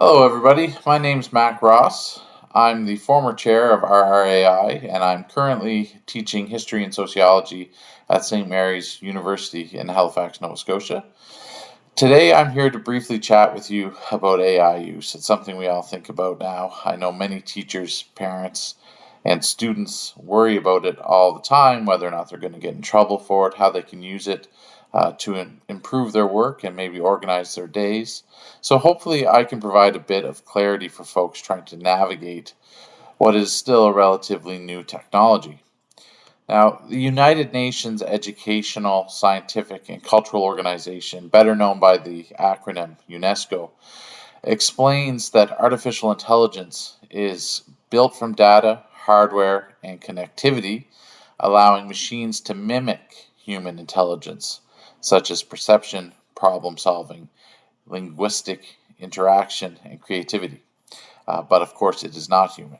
Hello, everybody. My name's Mac Ross. I'm the former chair of RRAI, and I'm currently teaching history and sociology at St. Mary's University in Halifax, Nova Scotia. Today, I'm here to briefly chat with you about AI use. It's something we all think about now. I know many teachers, parents, and students worry about it all the time, whether or not they're going to get in trouble for it, how they can use it to improve their work and maybe organize their days. So, hopefully, I can provide a bit of clarity for folks trying to navigate what is still a relatively new technology. Now, the United Nations Educational, Scientific, and Cultural Organization, better known by the acronym UNESCO, explains that artificial intelligence is built from data, hardware, and connectivity, allowing machines to mimic human intelligence, such as perception, problem solving, linguistic interaction, and creativity. But of course, it is not human.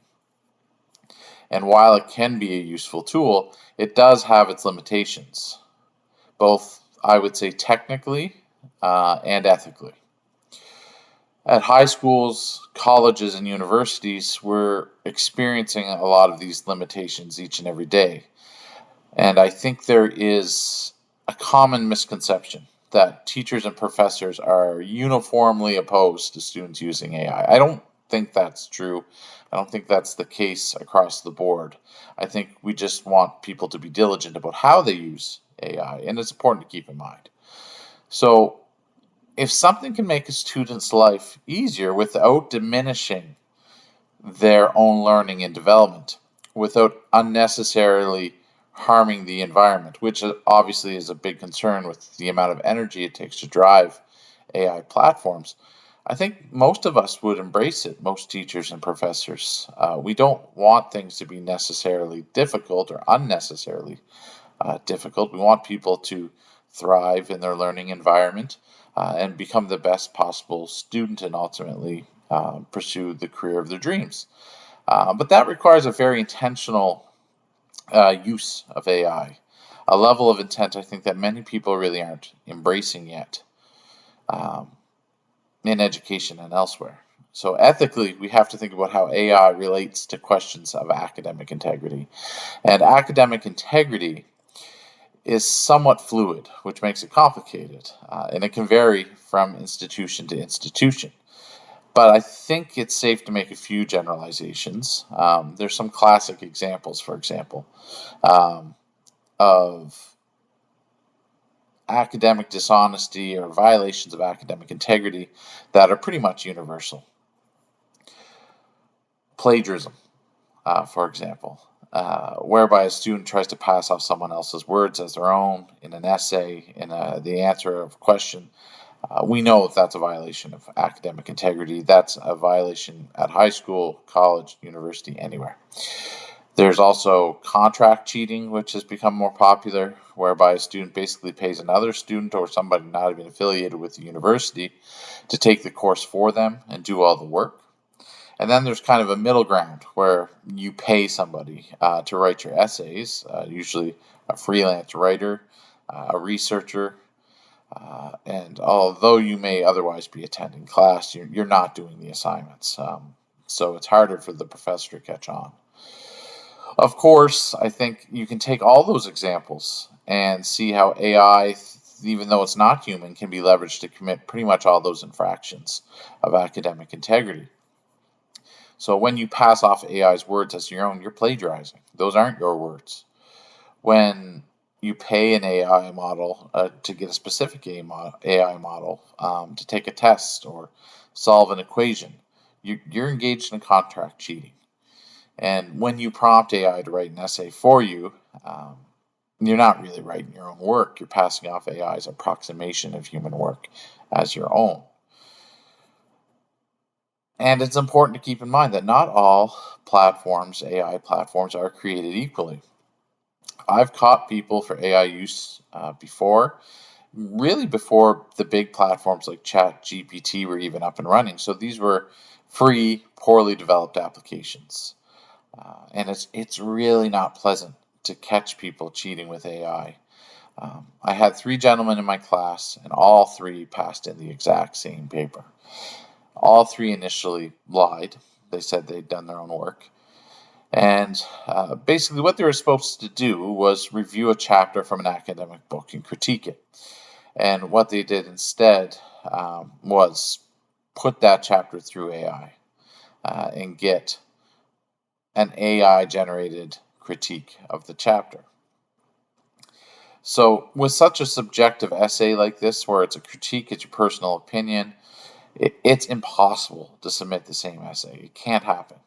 And while it can be a useful tool, it does have its limitations, both, I would say, technically and ethically. At high schools, colleges, and universities, we're experiencing a lot of these limitations each and every day. And I think there is a common misconception that teachers and professors are uniformly opposed to students using AI. I don't think that's true. I don't think that's the case across the board. I think we just want people to be diligent about how they use AI, and it's important to keep in mind. So, if something can make a student's life easier without diminishing their own learning and development, without unnecessarily harming the environment, which obviously is a big concern with the amount of energy it takes to drive AI platforms, I think most of us would embrace it, most teachers and professors. We don't want things to be necessarily difficult or unnecessarily difficult. We want people to thrive in their learning environment and become the best possible student and ultimately pursue the career of their dreams. But that requires a very intentional use of AI, a level of intent I think that many people really aren't embracing yet um, in education and elsewhere. So, ethically, we have to think about how AI relates to questions of academic integrity. And academic integrity is somewhat fluid, which makes it complicated, and it can vary from institution to institution. But I think it's safe to make a few generalizations. There's some classic examples, for example, um, of academic dishonesty or violations of academic integrity that are pretty much universal. Plagiarism, for example, whereby a student tries to pass off someone else's words as their own in an essay, in the answer of a question. We know if that's a violation of academic integrity. That's a violation at high school, college, university, anywhere. There's also contract cheating, which has become more popular, whereby a student basically pays another student or somebody not even affiliated with the university to take the course for them and do all the work. And then there's kind of a middle ground where you pay somebody to write your essays, usually a freelance writer, a researcher, and although you may otherwise be attending class, you're not doing the assignments. So it's harder for the professor to catch on. Of course, I think you can take all those examples and see how AI, even though it's not human, can be leveraged to commit pretty much all those infractions of academic integrity. So when you pass off AI's words as your own, you're plagiarizing. Those aren't your words. When you pay an AI model to get a specific AI model to take a test or solve an equation, you're engaged in contract cheating. And when you prompt AI to write an essay for you, you're not really writing your own work. You're passing off AI's approximation of human work as your own. And it's important to keep in mind that not all platforms, AI platforms, are created equally. I've caught people for AI use before, really before the big platforms like ChatGPT were even up and running. So these were free, poorly developed applications. And it's really not pleasant to catch people cheating with AI. I had 3 gentlemen in my class, and all 3 passed in the exact same paper. All three initially lied. They said they'd done their own work. And basically, what they were supposed to do was review a chapter from an academic book and critique it. And what they did instead was put that chapter through AI and get an AI generated critique of the chapter. So, with such a subjective essay like this, where it's a critique, it's your personal opinion, it's impossible to submit the same essay. It can't happen.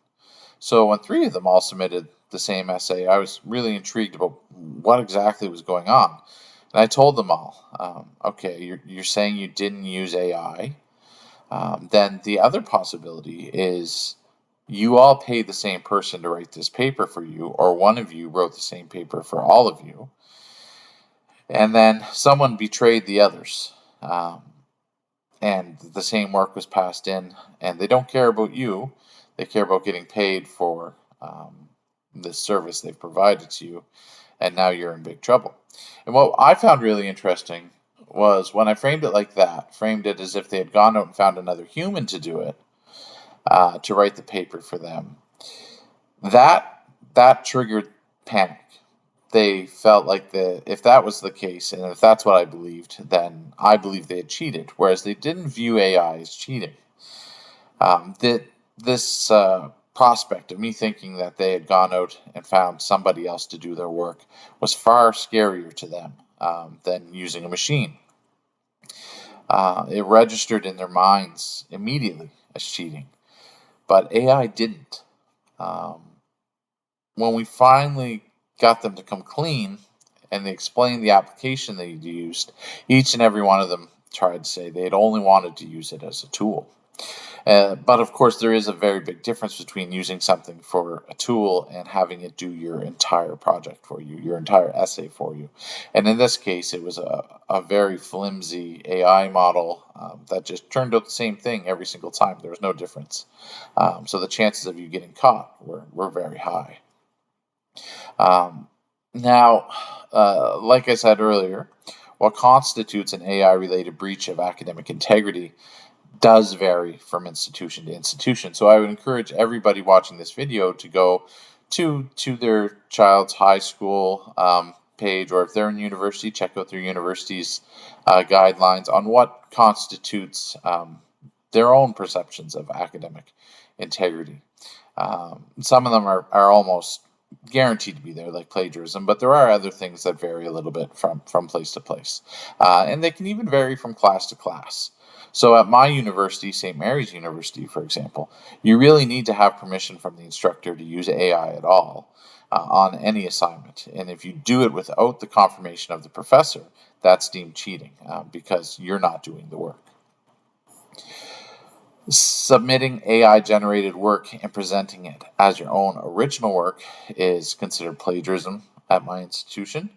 So, when three of them all submitted the same essay, I was really intrigued about what exactly was going on. And I told them all, okay, you're saying you didn't use AI. Then the other possibility is you all paid the same person to write this paper for you, or one of you wrote the same paper for all of you, and then someone betrayed the others, and the same work was passed in, and they don't care about you, they care about getting paid for the service they've provided to you, and now you're in big trouble. And what I found really interesting was when I framed it like that, framed it as if they had gone out and found another human to do it, to write the paper for them, that triggered panic. They felt like if that was the case, and if that's what I believed, then I believed they had cheated, whereas they didn't view AI as cheating. This prospect of me thinking that they had gone out and found somebody else to do their work was far scarier to them than using a machine. It registered in their minds immediately as cheating, but AI didn't. When we finally got them to come clean and they explained the application they used, each and every one of them tried to say they'd only wanted to use it as a tool. But of course, there is a very big difference between using something for a tool and having it do your entire project for you, your entire essay for you. And in this case, it was a very flimsy AI model that just turned out the same thing every single time. There was no difference. So the chances of you getting caught were very high. Now, like I said earlier, what constitutes an AI-related breach of academic integrity does vary from institution to institution. So I would encourage everybody watching this video to go to their child's high school page, or if they're in university, check out their university's guidelines on what constitutes their own perceptions of academic integrity. Some of them are almost guaranteed to be there, like plagiarism, but there are other things that vary a little bit from place to place. And they can even vary from class to class. So at my university, St. Mary's University, for example, you really need to have permission from the instructor to use AI at all on any assignment. And if you do it without the confirmation of the professor, that's deemed cheating because you're not doing the work. Submitting AI-generated work and presenting it as your own original work is considered plagiarism at my institution.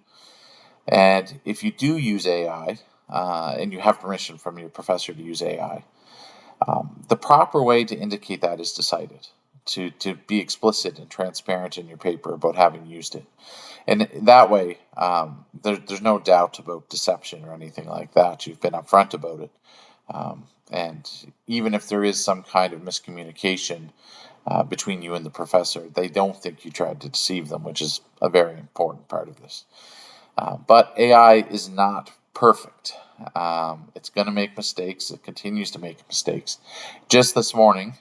And if you do use AI, and you have permission from your professor to use AI, the proper way to indicate that is to cite it, to be explicit and transparent in your paper about having used it. And that way, there's no doubt about deception or anything like that. You've been upfront about it. And even if there is some kind of miscommunication between you and the professor, they don't think you tried to deceive them, which is a very important part of this. But AI is not perfect. It's going to make mistakes. It continues to make mistakes. Just this morning,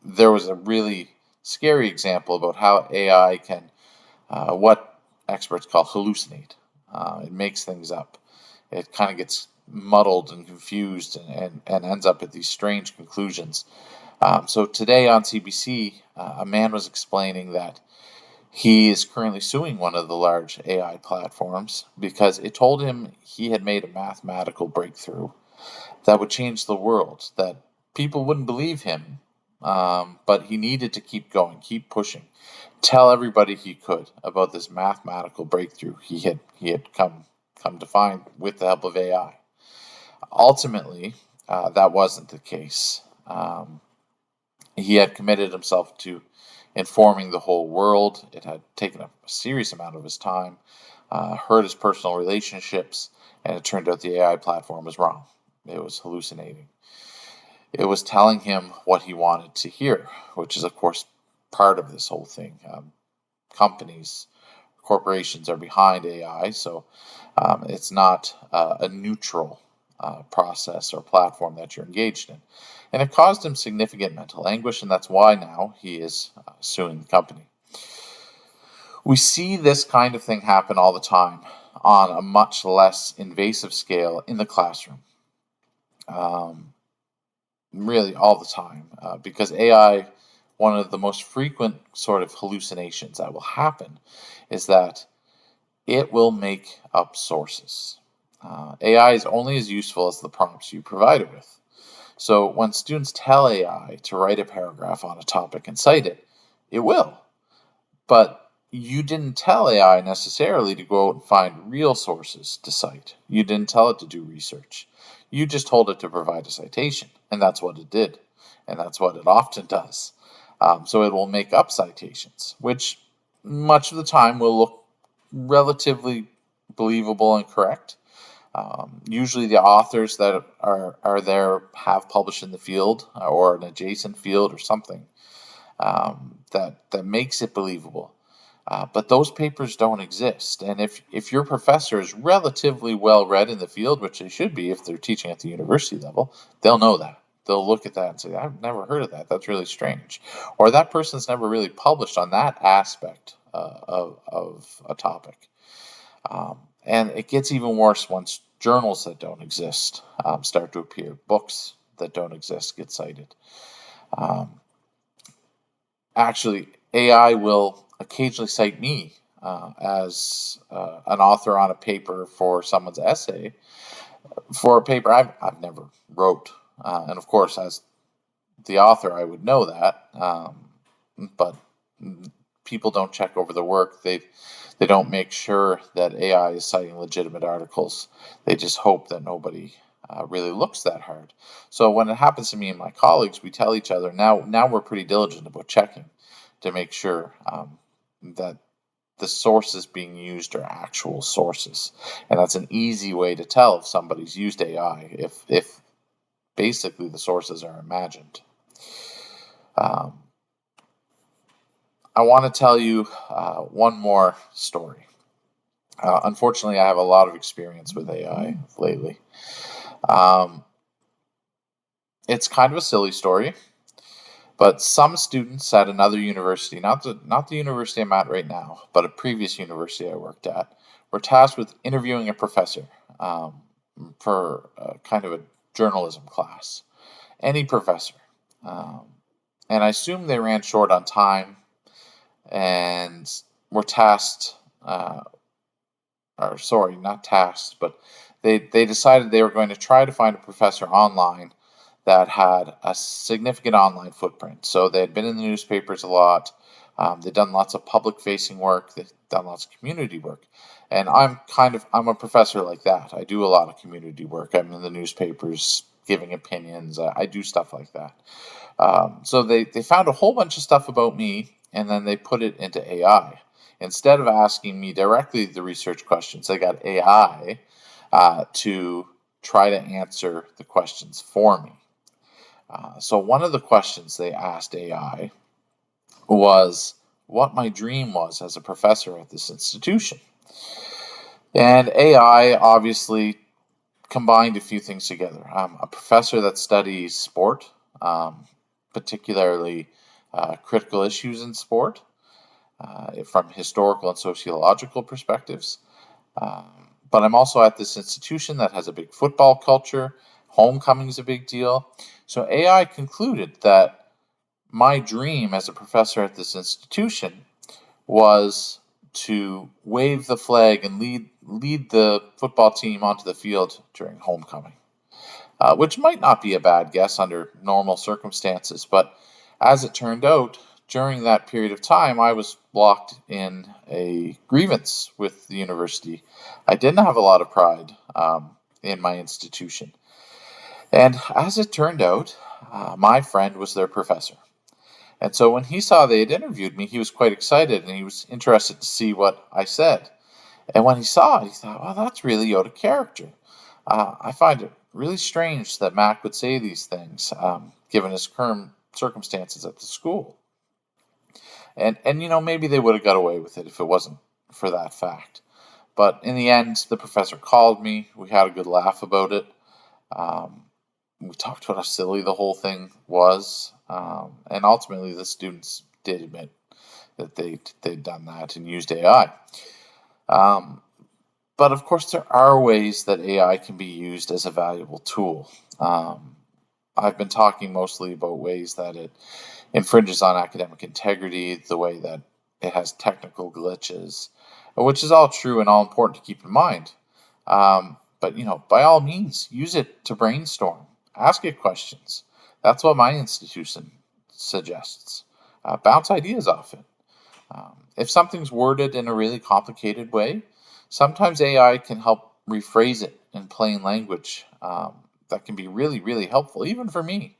there was a really scary example about how AI can, what experts call hallucinate. It makes things up. It kind of gets muddled and confused and ends up at these strange conclusions. So today on CBC, a man was explaining that he is currently suing one of the large AI platforms because it told him he had made a mathematical breakthrough that would change the world, that people wouldn't believe him, but he needed to keep going, keep pushing, tell everybody he could about this mathematical breakthrough he had come to find with the help of AI. Ultimately, that wasn't the case. He had committed himself to informing the whole world. It had taken a serious amount of his time, hurt his personal relationships, and it turned out the AI platform was wrong. It was hallucinating. It was telling him what he wanted to hear, which is, of course, part of this whole thing. Companies, corporations are behind AI, so it's not a neutral process or platform that you're engaged in. And it caused him significant mental anguish, and that's why now he is suing the company. We see this kind of thing happen all the time on a much less invasive scale in the classroom. Really all the time, because AI, one of the most frequent sort of hallucinations that will happen is that it will make up sources. AI is only as useful as the prompts you provide it with. So when students tell AI to write a paragraph on a topic and cite it, it will. But you didn't tell AI necessarily to go out and find real sources to cite. You didn't tell it to do research. You just told it to provide a citation, and that's what it did. And that's what it often does. So it will make up citations, which much of the time will look relatively believable and correct. Usually the authors that are there have published in the field or an adjacent field or something that makes it believable. But those papers don't exist. And if your professor is relatively well read in the field, which they should be if they're teaching at the university level, they'll know that. They'll look at that and say, I've never heard of that. That's really strange. Or that person's never really published on that aspect of a topic. And it gets even worse once journals that don't exist start to appear. Books that don't exist get cited. Actually, AI will occasionally cite me as an author on a paper for someone's essay for a paper I've never wrote. And of course, as the author, I would know that. But people don't check over the work. They don't make sure that AI is citing legitimate articles. They just hope that nobody really looks that hard. So when it happens to me and my colleagues, we tell each other, now we're pretty diligent about checking to make sure that the sources being used are actual sources. And that's an easy way to tell if somebody's used AI, if basically the sources are imagined. I want to tell you one more story. Unfortunately, I have a lot of experience with AI lately. It's kind of a silly story, but some students at another university, not the university I'm at right now, but a previous university I worked at, were tasked with interviewing a professor for kind of a journalism class. Any professor. And I assume they ran short on time and were tasked, or sorry, not tasked, but they decided they were going to try to find a professor online that had a significant online footprint. So they had been in the newspapers a lot. They'd done lots of public-facing work. They've done lots of community work. And I'm a professor like that. I do a lot of community work. I'm in the newspapers giving opinions. I do stuff like that. So they found a whole bunch of stuff about me, and then they put it into AI. Instead of asking me directly the research questions, they got AI to try to answer the questions for me. So one of the questions they asked AI was what my dream was as a professor at this institution. And AI obviously combined a few things together. I'm a professor that studies sport, particularly critical issues in sport from historical and sociological perspectives. But I'm also at this institution that has a big football culture. Homecoming is a big deal. So AI concluded that my dream as a professor at this institution was to wave the flag and lead the football team onto the field during homecoming, which might not be a bad guess under normal circumstances. But as it turned out, during that period of time, I was blocked in a grievance with the university. I didn't have a lot of pride in my institution. And as it turned out, my friend was their professor. And so when he saw they had interviewed me, he was quite excited and he was interested to see what I said. And when he saw it, he thought, well, that's really out of character. I find it really strange that Mac would say these things, given his current circumstances at the school. And maybe they would have got away with it if it wasn't for that fact. But in the end, the professor called me. We had a good laugh about it. Um, we talked about how silly the whole thing was, and ultimately the students did admit that they'd done that and used AI. Um, but of course, there are ways that AI can be used as a valuable tool. I've been talking mostly about ways that it infringes on academic integrity, the way that it has technical glitches, which is all true and all important to keep in mind. But by all means, use it to brainstorm, ask it questions. That's what my institution suggests. Bounce ideas off it. If something's worded in a really complicated way, sometimes AI can help rephrase it in plain language. That can be really, really helpful, even for me.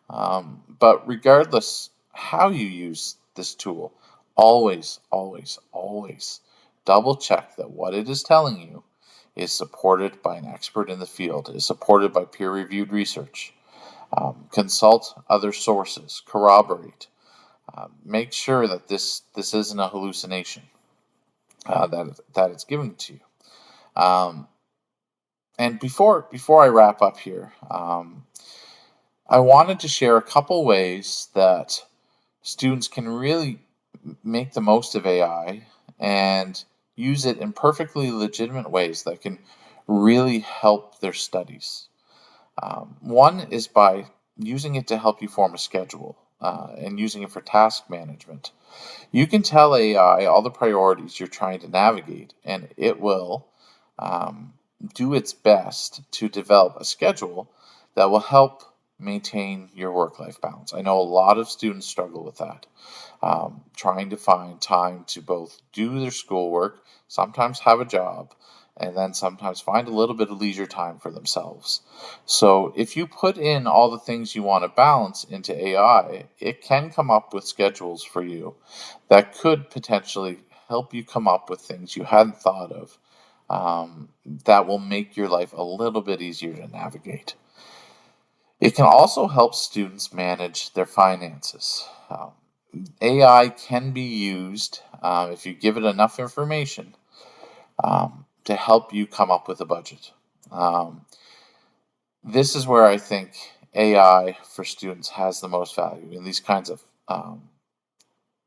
But regardless how you use this tool, always, always, always double check that what it is telling you is supported by an expert in the field, is supported by peer-reviewed research. Consult other sources, corroborate. Make sure that this isn't a hallucination, that it's given to you. And before I wrap up here, I wanted to share a couple ways that students can really make the most of AI and use it in perfectly legitimate ways that can really help their studies. One is by using it to help you form a schedule and using it for task management. You can tell AI all the priorities you're trying to navigate, and it will do its best to develop a schedule that will help maintain your work-life balance. I know a lot of students struggle with that, trying to find time to both do their schoolwork, sometimes have a job, and then sometimes find a little bit of leisure time for themselves. So if you put in all the things you want to balance into AI, it can come up with schedules for you that could potentially help you come up with things you hadn't thought of, that will make your life a little bit easier to navigate. It can also help students manage their finances. AI can be used, if you give it enough information, to help you come up with a budget. This is where I think AI for students has the most value in these kinds of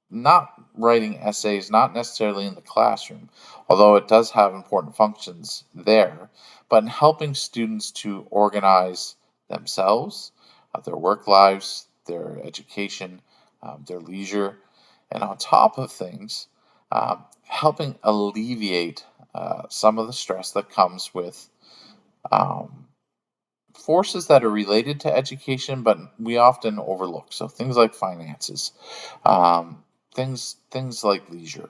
not writing essays, not necessarily in the classroom, although it does have important functions there, but in helping students to organize themselves, their work lives, their education, their leisure, and on top of things, helping alleviate some of the stress that comes with forces that are related to education, but we often overlook. So things like finances, things like leisure,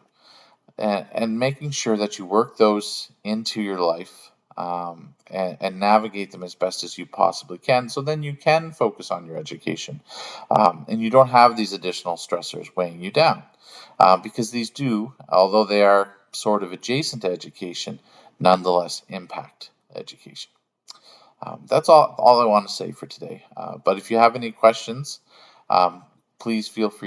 and making sure that you work those into your life, and navigate them as best as you possibly can, so then you can focus on your education, and you don't have these additional stressors weighing you down, because these do, although they are sort of adjacent to education, nonetheless impact education. That's all I want to say for today. But if you have any questions, please feel free